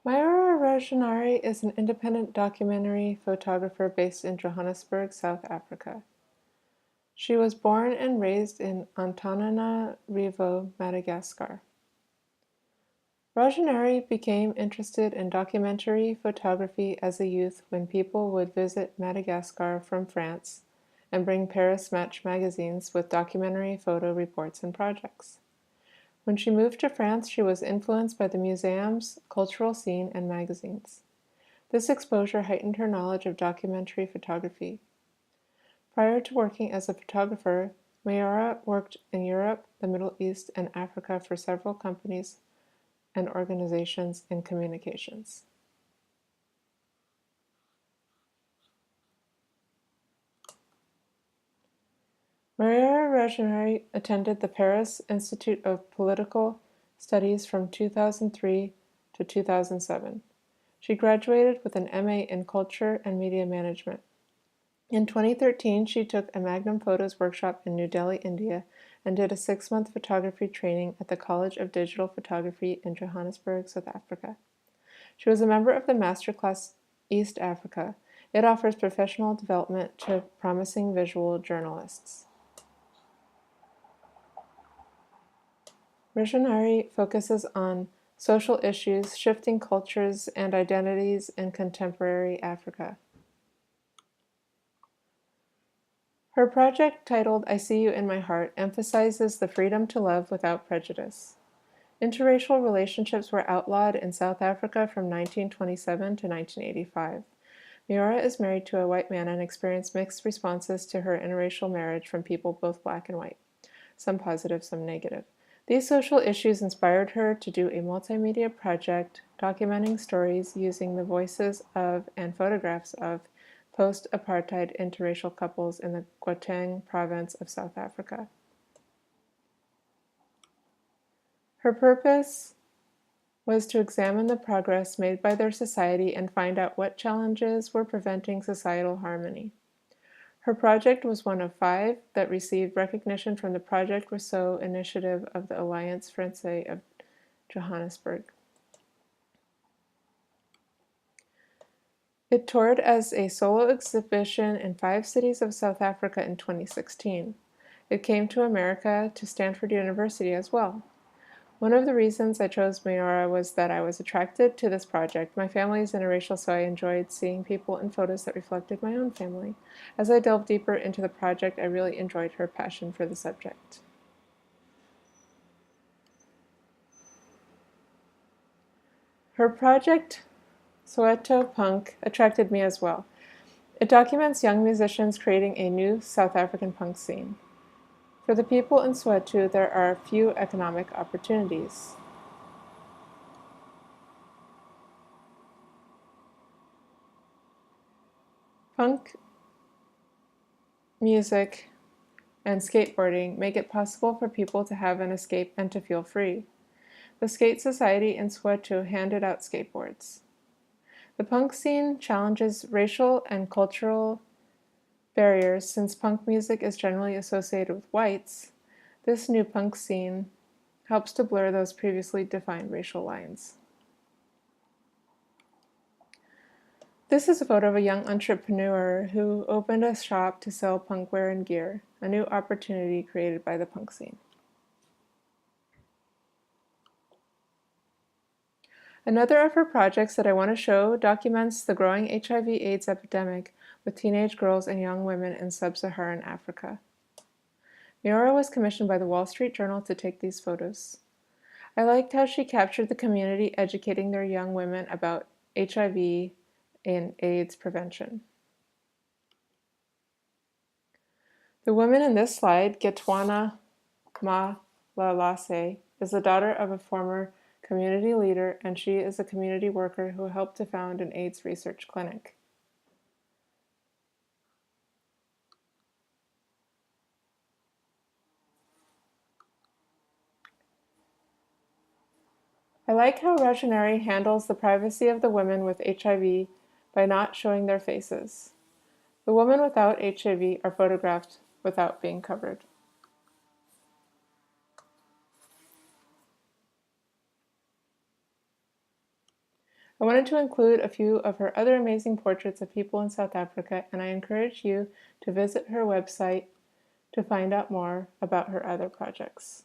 Miora Rajaonary is an independent documentary photographer based in Johannesburg, South Africa. She was born and raised in Antananarivo, Madagascar. Rajaonary became interested in documentary photography as a youth when people would visit Madagascar from France and bring Paris Match magazines with documentary photo reports and projects. When she moved to France, she was influenced by the museums, cultural scene, and magazines. This exposure heightened her knowledge of documentary photography. Prior to working as a photographer, Miora worked in Europe, the Middle East, and Africa for several companies and organizations in communications. Miora Rajaonary attended the Paris Institute of Political Studies from 2003 to 2007. She graduated with an MA in Culture and Media Management. In 2013, she took a Magnum Photos workshop in New Delhi, India, and did a 6-month photography training at the College of Digital Photography in Johannesburg, South Africa. She was a member of the Masterclass East Africa. It offers professional development to promising visual journalists. Rajaonary focuses on social issues, shifting cultures, and identities in contemporary Africa. Her project, titled I See You in My Heart, emphasizes the freedom to love without prejudice. Interracial relationships were outlawed in South Africa from 1927 to 1985. Miora is married to a white man and experienced mixed responses to her interracial marriage from people both black and white, some positive, some negative. These social issues inspired her to do a multimedia project documenting stories using the voices of and photographs of post-apartheid interracial couples in the Gauteng province of South Africa. Her purpose was to examine the progress made by their society and find out what challenges were preventing societal harmony. Her project was one of 5 that received recognition from the Project Rousseau initiative of the Alliance Française of Johannesburg. It toured as a solo exhibition in 5 cities of South Africa in 2016. It came to America to Stanford University as well. One of the reasons I chose Miora was that I was attracted to this project. My family is interracial, so I enjoyed seeing people in photos that reflected my own family. As I delved deeper into the project, I really enjoyed her passion for the subject. Her project, Soweto Punk, attracted me as well. It documents young musicians creating a new South African punk scene. For the people in Soweto, there are few economic opportunities. Punk music and skateboarding make it possible for people to have an escape and to feel free. The Skate Society in Soweto handed out skateboards. The punk scene challenges racial and cultural barriers. Since punk music is generally associated with whites, this new punk scene helps to blur those previously defined racial lines. This is a photo of a young entrepreneur who opened a shop to sell punkwear and gear, a new opportunity created by the punk scene. Another of her projects that I want to show documents the growing HIV/AIDS epidemic with teenage girls and young women in sub-Saharan Africa. Miora was commissioned by the Wall Street Journal to take these photos. I liked how she captured the community educating their young women about HIV and AIDS prevention. The woman in this slide, Getwana Malalase, is the daughter of a former community leader, and she is a community worker who helped to found an AIDS research clinic. I like how Rajaonary handles the privacy of the women with HIV by not showing their faces. The women without HIV are photographed without being covered. I wanted to include a few of her other amazing portraits of people in South Africa, and I encourage you to visit her website to find out more about her other projects.